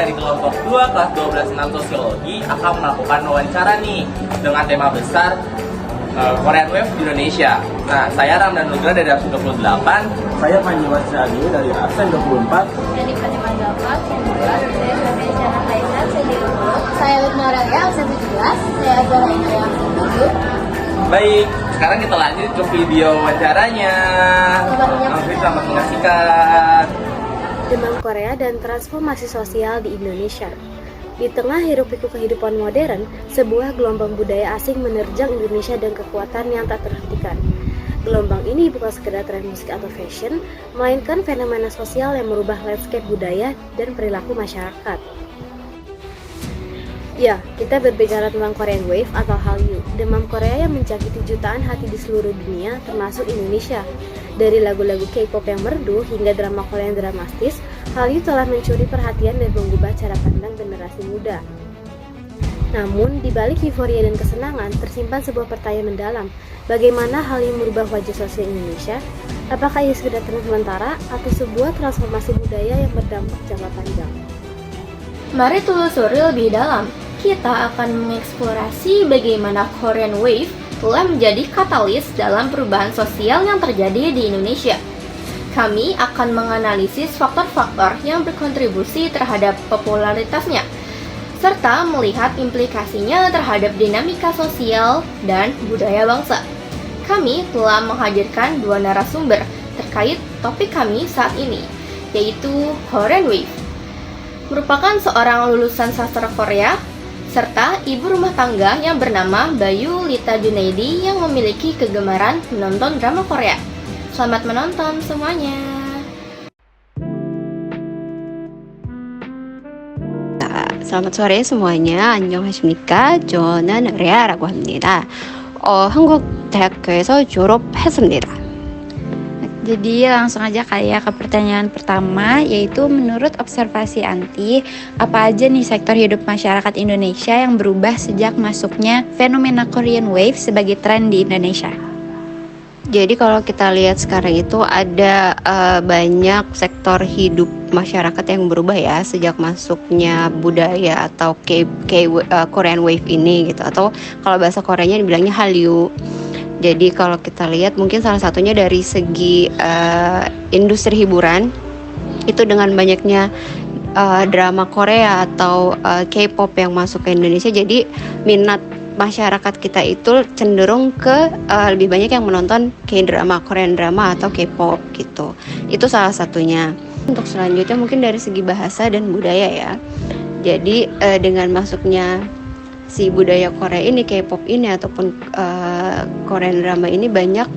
dari kelompok 2 kelas 12 6 Sosiologi akan melakukan wawancara nih dengan tema besar Korean Wave di Indonesia. Nah, saya Ramdan Nugra dari absen 28. Saya Panji Wasyadi dari absen 24. Dari Fatimah Zafar, absen 2. Saya Safia Syarah Faisal, absen 20. Saya Lutma Raya, absen 17. Saya Azhar Ainaya, absen 7. Baik, sekarang kita lanjut ke video wawancaranya. Selamat menyaksikan. Demam Korea dan transformasi sosial di Indonesia. Di tengah hiruk-pikuk kehidupan modern, sebuah gelombang budaya asing menerjang Indonesia dan kekuatan yang tak terhentikan. Gelombang ini bukan sekedar tren musik atau fashion, melainkan fenomena sosial yang merubah landscape budaya dan perilaku masyarakat. Ya, kita berbicara tentang Korean Wave atau Hallyu, demam Korea yang menjangkiti jutaan hati di seluruh dunia, termasuk Indonesia. Dari lagu-lagu K-pop yang merdu hingga drama Korea yang dramatis, Hallyu telah mencuri perhatian dan mengubah cara pandang generasi muda. Namun, di balik euforia dan kesenangan, tersimpan sebuah pertanyaan mendalam. Bagaimana Hallyu merubah wajah sosial Indonesia? Apakah ini sekedar tren sementara atau sebuah transformasi budaya yang berdampak jangka panjang? Mari telusuri lebih dalam. Kita akan mengeksplorasi bagaimana Korean Wave telah menjadi katalis dalam perubahan sosial yang terjadi di Indonesia. Kami akan menganalisis faktor-faktor yang berkontribusi terhadap popularitasnya, serta melihat implikasinya terhadap dinamika sosial dan budaya bangsa. Kami telah menghadirkan dua narasumber terkait topik kami saat ini, yaitu Korean Wave, merupakan seorang lulusan sastra Korea, serta ibu rumah tangga yang bernama Bayu Lita Junaidi yang memiliki kegemaran menonton drama Korea. Selamat menonton semuanya. Selamat sore semuanya. 안녕하십니까? 저는 레아라고 합니다. 한국 대학교에서 졸업했습니다. Jadi langsung aja kali ya ke pertanyaan pertama, yaitu menurut observasi Anti, apa aja nih sektor hidup masyarakat Indonesia yang berubah sejak masuknya fenomena Korean Wave sebagai tren di Indonesia? Jadi kalau kita lihat sekarang itu ada banyak sektor hidup masyarakat yang berubah ya sejak masuknya budaya atau Korean Wave ini gitu, atau kalau bahasa Koreanya dibilangnya Hallyu. Jadi kalau kita lihat mungkin salah satunya dari segi industri hiburan, itu dengan banyaknya drama Korea atau K-pop yang masuk ke Indonesia, jadi minat masyarakat kita itu cenderung ke lebih banyak yang menonton K-drama, Korean drama atau K-pop gitu. Itu salah satunya. Untuk selanjutnya mungkin dari segi bahasa dan budaya ya. Jadi dengan masuknya si budaya Korea ini, K-pop ini ataupun Korean drama ini, banyak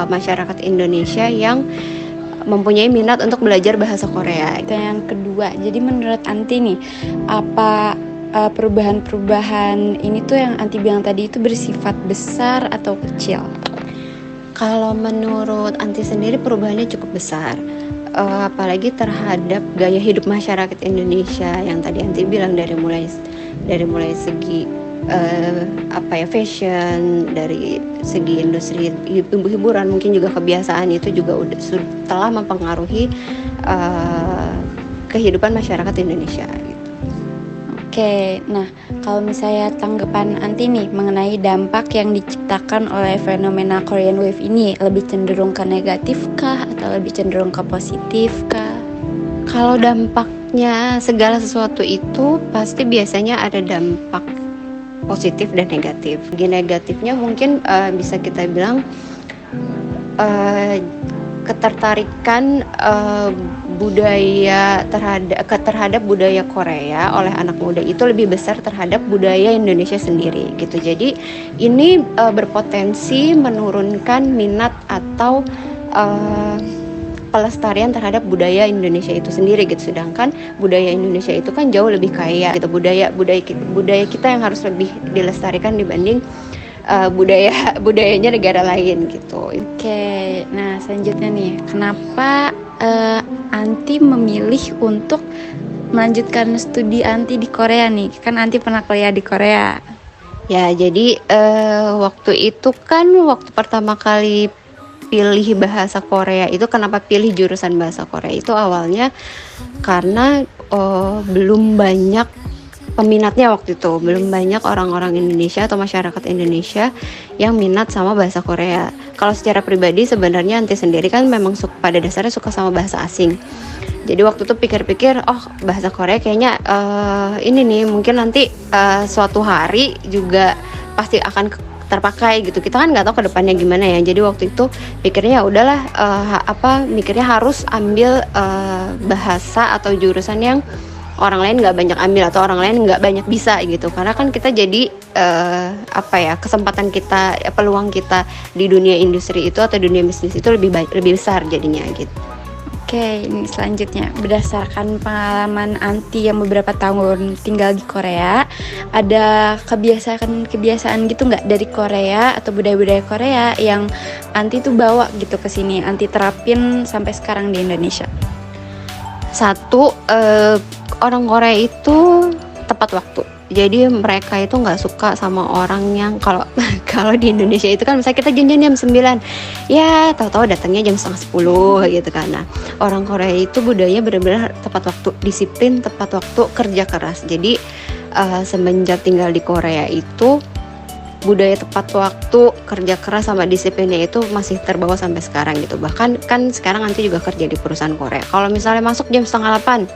masyarakat Indonesia yang mempunyai minat untuk belajar bahasa Korea. Yang kedua, jadi menurut Anti nih, apa perubahan-perubahan ini tuh yang Anti bilang tadi itu bersifat besar atau kecil? Kalau menurut Anti sendiri perubahannya cukup besar, apalagi terhadap gaya hidup masyarakat Indonesia yang tadi Anti bilang dari mulai segi fashion, dari segi industri hiburan, mungkin juga kebiasaan itu juga telah mempengaruhi kehidupan masyarakat Indonesia gitu. Oke, nah kalau misalnya tanggapan Anti nih mengenai dampak yang diciptakan oleh fenomena Korean Wave ini, lebih cenderung ke negatif kah atau lebih cenderung ke positif kah? Kalau dampaknya, segala sesuatu itu pasti biasanya ada dampak positif dan negatif. Segi negatifnya mungkin bisa kita bilang ketertarikan budaya terhadap budaya Korea oleh anak muda itu lebih besar terhadap budaya Indonesia sendiri gitu. Jadi ini berpotensi menurunkan minat atau pelestarian terhadap budaya Indonesia itu sendiri gitu. Sedangkan budaya Indonesia itu kan jauh lebih kaya gitu. Budaya kita yang harus lebih dilestarikan dibanding budayanya negara lain gitu. Oke, nah selanjutnya nih, kenapa Anti memilih untuk melanjutkan studi Anti di Korea nih? Kan Anti pernah kuliah di Korea. Ya, jadi waktu itu kan waktu pertama kali pilih bahasa Korea itu, kenapa pilih jurusan bahasa Korea itu awalnya karena belum banyak peminatnya waktu itu, belum banyak orang-orang Indonesia atau masyarakat Indonesia yang minat sama bahasa Korea. Kalau secara pribadi sebenarnya Anti sendiri kan memang pada dasarnya suka sama bahasa asing. Jadi waktu itu pikir-pikir, oh bahasa Korea kayaknya ini nih mungkin nanti suatu hari juga pasti akan terpakai gitu. Kita kan nggak tahu ke depannya gimana ya. Jadi waktu itu pikirnya ya udahlah, mikirnya harus ambil bahasa atau jurusan yang orang lain nggak banyak ambil atau orang lain nggak banyak bisa gitu. Karena kan kita jadi kesempatan kita, peluang kita di dunia industri itu atau dunia bisnis itu lebih besar jadinya gitu. Oke, ini selanjutnya, berdasarkan pengalaman Anti yang beberapa tahun tinggal di Korea, ada kebiasaan gitu nggak dari Korea atau budaya-budaya Korea yang Anti tuh bawa gitu ke sini, Anti terapin sampai sekarang di Indonesia? Satu, orang Korea itu tepat waktu. Jadi mereka itu nggak suka sama orang yang kalau di Indonesia itu kan misalnya kita janjian jam 9, ya tahu-tahu datangnya jam 9:30 gitu kan. Nah, orang Korea itu budayanya benar-benar tepat waktu, disiplin, tepat waktu, kerja keras. Jadi semenjak tinggal di Korea itu budaya tepat waktu, kerja keras sama disiplinnya itu masih terbawa sampai sekarang gitu. Bahkan kan sekarang nanti juga kerja di perusahaan Korea. Kalau misalnya masuk jam 6:30,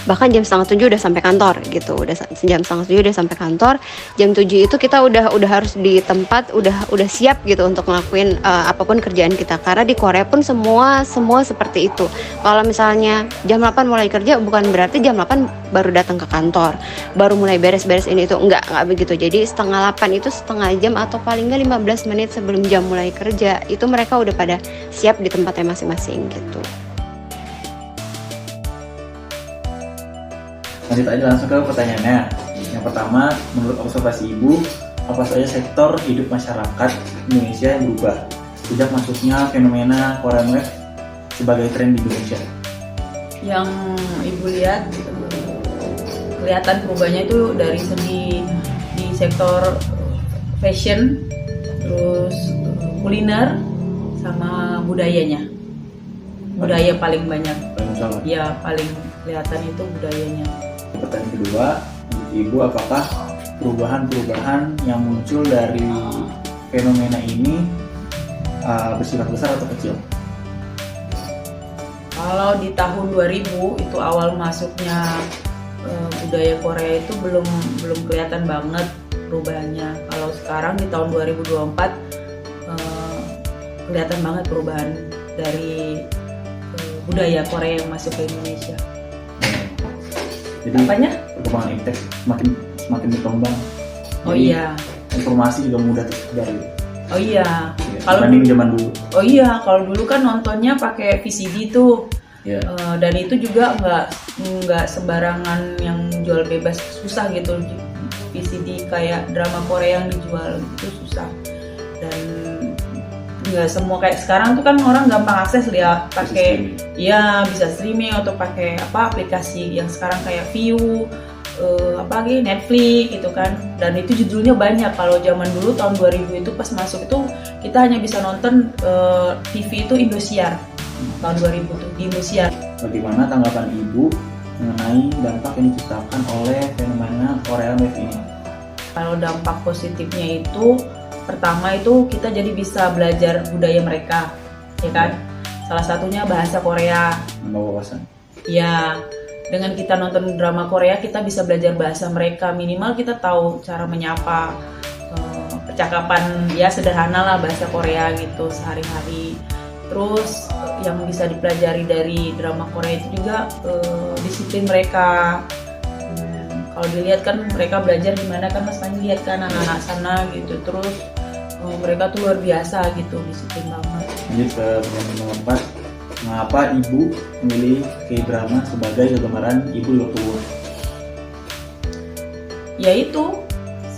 bahkan jam 6:30 udah sampai kantor gitu, jam 6:30 udah sampai kantor, jam 7 itu kita udah harus di tempat, udah siap gitu untuk ngelakuin apapun kerjaan kita. Karena di Korea pun semua seperti itu. Kalau misalnya jam 8 mulai kerja, bukan berarti jam 8 baru datang ke kantor, baru mulai beres-beres ini itu, enggak begitu. Jadi 7:30 itu setengah jam atau paling nggak 15 menit sebelum jam mulai kerja itu mereka udah pada siap di tempatnya masing-masing gitu. Lanjut aja langsung ke pertanyaannya. Yang pertama, menurut observasi Ibu, apa saja sektor hidup masyarakat Indonesia yang berubah sejak masuknya fenomena Korean Wave sebagai tren di Indonesia? Yang Ibu lihat, kelihatan perubahannya itu dari segi di sektor fashion, terus kuliner, sama budayanya. Budaya paling banyak. Ya, paling kelihatan itu budayanya. Pertanyaan kedua, Ibu, apakah perubahan-perubahan yang muncul dari fenomena ini bersifat besar atau kecil? Kalau di tahun 2000 itu awal masuknya budaya Korea itu belum kelihatan banget perubahannya. Kalau sekarang di tahun 2024 kelihatan banget perubahan dari budaya Korea yang masuk ke Indonesia. Jadi apanya? Perkembangan iptek semakin berkembang. Oh jadi, iya. Informasi juga mudah tersebar. Oh iya. Kalau dibanding zaman dulu. Oh iya, kalau dulu kan nontonnya pakai VCD tuh. Yeah. Dan itu juga nggak sembarangan yang jual bebas, susah gitu. VCD kayak drama Korea yang dijual itu susah. Dan nggak semua kayak sekarang tuh kan orang gampang akses lihat pakai, ya bisa streaming atau pakai aplikasi yang sekarang kayak Viu, Netflix gitu kan. Dan itu judulnya banyak. Kalau zaman dulu tahun 2000 itu pas masuk itu kita hanya bisa nonton TV itu Indosiar. Tahun 2000 tuh di Indosiar. Bagaimana tanggapan Ibu mengenai dampak yang diciptakan oleh fenomena Korean Wave ini? Kalau dampak positifnya itu, pertama itu kita jadi bisa belajar budaya mereka, ya kan? Salah satunya bahasa Korea. Nambah wawasan. Ya, dengan kita nonton drama Korea kita bisa belajar bahasa mereka. Minimal kita tahu cara menyapa, percakapan ya sederhana lah bahasa Korea gitu sehari-hari. Terus yang bisa dipelajari dari drama Korea itu juga disiplin mereka. Kalau dilihat kan mereka belajar gimana kan Mas Panji lihat kan anak-anak sana gitu. Terus mereka tuh luar biasa gitu, disiplin banget. Lanjut ke pertanyaan nomor 4. Mengapa Ibu memilih K-drama sebagai kegemaran Ibu di waktu luang? Yaitu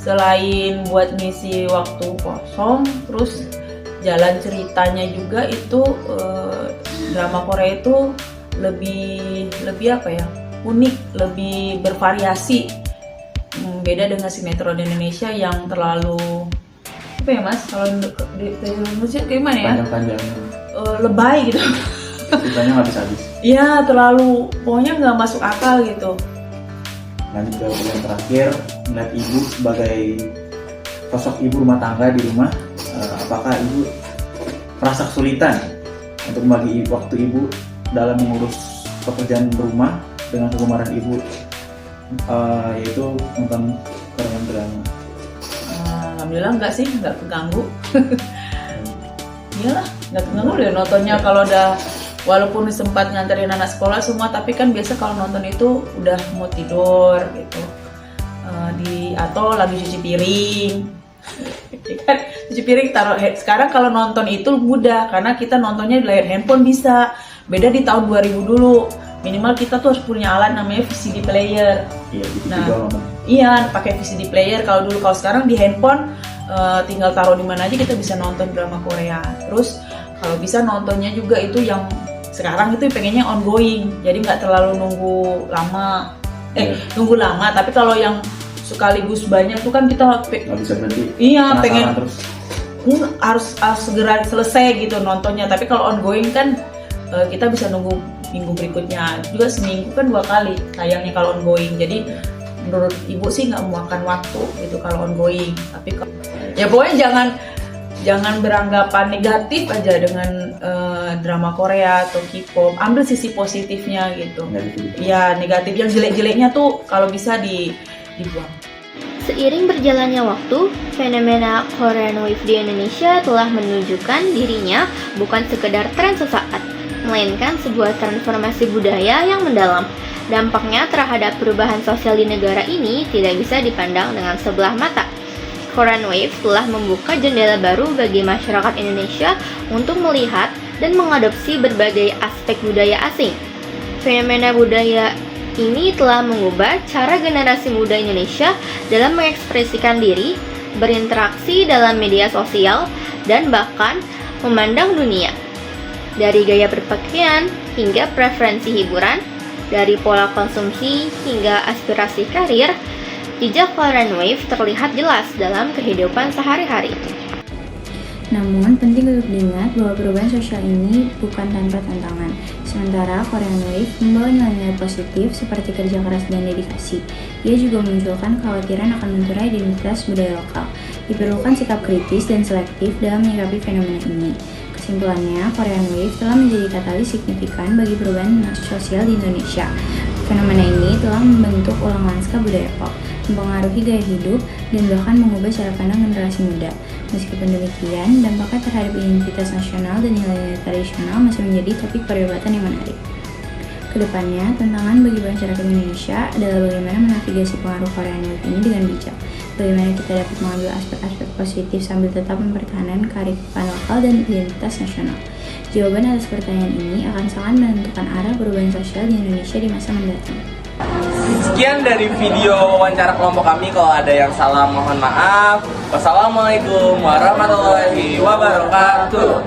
selain buat ngisi waktu kosong, terus jalan ceritanya juga itu drama Korea itu lebih unik, lebih bervariasi. Beda dengan sinetron Indonesia yang terlalu apa ya Mas, kalau di Indonesia gimana ya, Panjang-panjang. lebay gitu. Ceritanya nggak bisa habis. Iya, terlalu pokoknya nggak masuk akal gitu. Lanjut ke pertanyaan terakhir, melihat ibu sebagai sosok ibu rumah tangga di rumah, apakah ibu merasa kesulitan untuk membagi waktu ibu dalam mengurus pekerjaan rumah dengan kegemaran ibu, yaitu nonton Korean drama? Alhamdulillah enggak sih, nggak keganggu. Iyalah, nggak keganggu deh nontonnya kalau udah, walaupun sempat nganterin anak sekolah semua, tapi kan biasa kalau nonton itu udah mau tidur gitu, atau lagi cuci piring. Kan cuci piring taruh sekarang kalau nonton itu mudah karena kita nontonnya di layar handphone bisa. Beda di tahun 2000 dulu, minimal kita tuh harus punya alat namanya VCD player. Iya, gitu Nah, juga nonton. iya pakai VCD player kalau dulu. Kalau sekarang di handphone tinggal taruh di mana aja kita bisa nonton drama Korea. Terus kalau bisa nontonnya juga itu yang sekarang itu pengennya ongoing, jadi nggak terlalu nunggu lama. Nunggu lama. Tapi kalau yang sekaligus banyak tuh kan kita Nggak bisa berhenti. iya Penasaran pengen terus. harus segera selesai gitu nontonnya. Tapi kalau ongoing kan kita bisa nunggu minggu berikutnya. Juga seminggu kan 2 kali tayangnya kalau ongoing. Jadi menurut ibu sih nggak memakan waktu gitu kalau ongoing. Tapi ya pokoknya jangan beranggapan negatif aja dengan drama Korea atau K-pop. Ambil sisi positifnya gitu. Ya negatif, yang jelek-jeleknya tuh kalau bisa dibuang. Seiring berjalannya waktu, fenomena Korean Wave di Indonesia telah menunjukkan dirinya bukan sekedar tren sesaat, melainkan sebuah transformasi budaya yang mendalam. Dampaknya terhadap perubahan sosial di negara ini tidak bisa dipandang dengan sebelah mata. Korean Wave telah membuka jendela baru bagi masyarakat Indonesia untuk melihat dan mengadopsi berbagai aspek budaya asing. Fenomena budaya ini telah mengubah cara generasi muda Indonesia dalam mengekspresikan diri, berinteraksi dalam media sosial, dan bahkan memandang dunia. Dari gaya berpakaian hingga preferensi hiburan, dari pola konsumsi hingga aspirasi karir, jejak Korean Wave terlihat jelas dalam kehidupan sehari-hari. Namun, penting untuk diingat bahwa perubahan sosial ini bukan tanpa tantangan. Sementara Korean Wave membawa nilai-nilai positif seperti kerja keras dan dedikasi, ia juga memunculkan kekhawatiran akan lunturnya identitas budaya lokal. Diperlukan sikap kritis dan selektif dalam menyikapi fenomena ini. Kesimpulannya, Korean Wave telah menjadi katalis signifikan bagi perubahan sosial di Indonesia. Fenomena ini telah membentuk ulang lanskap budaya pop, mempengaruhi gaya hidup, dan bahkan mengubah cara pandang generasi muda. Meskipun demikian, dampaknya terhadap identitas nasional dan nilai-nilai tradisional masih menjadi topik perdebatan yang menarik. Kedepannya, tantangan bagi masyarakat Indonesia adalah bagaimana menavigasi pengaruh Korean Wave ini dengan bijak. Bagaimana kita dapat mengambil aspek-aspek positif sambil tetap mempertahankan kearifan lokal dan identitas nasional. Jawaban atas pertanyaan ini akan sangat menentukan arah perubahan sosial di Indonesia di masa mendatang. Sekian dari video wawancara kelompok kami. Kalau ada yang salah mohon maaf. Wassalamualaikum warahmatullahi wabarakatuh.